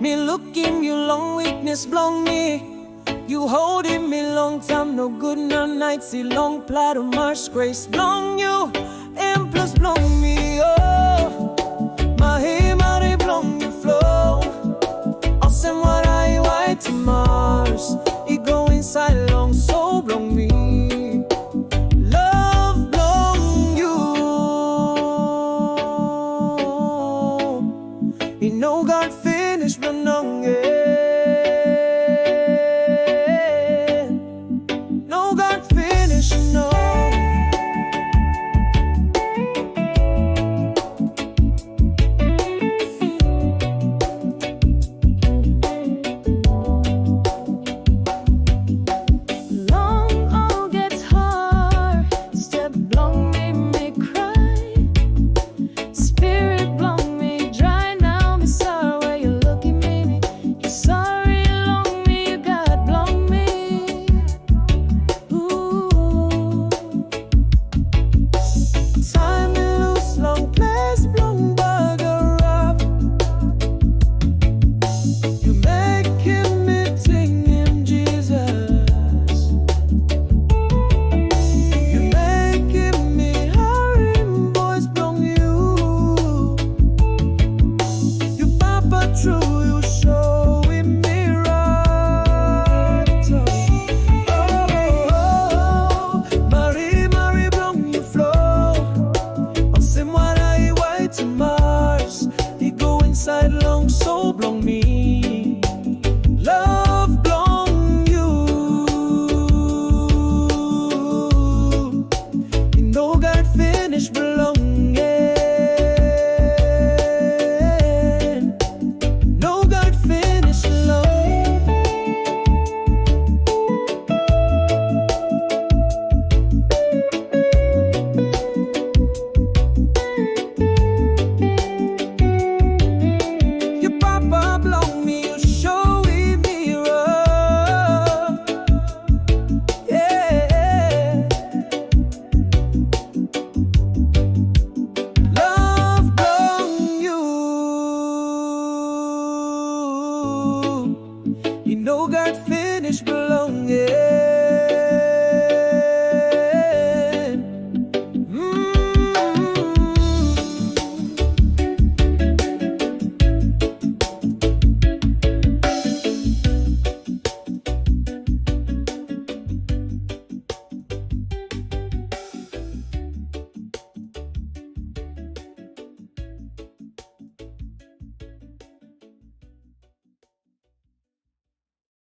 Me looking you long weakness blong me. You holding me long time, no good no night. See long plat of marsh grace blong you. And plus blong me, oh. My hey, my blong you flow. Awesome what I white to Mars. It go inside long, so blong me. Love blong you. You know God finished but none no God finished, no. Time me loose long place blong by.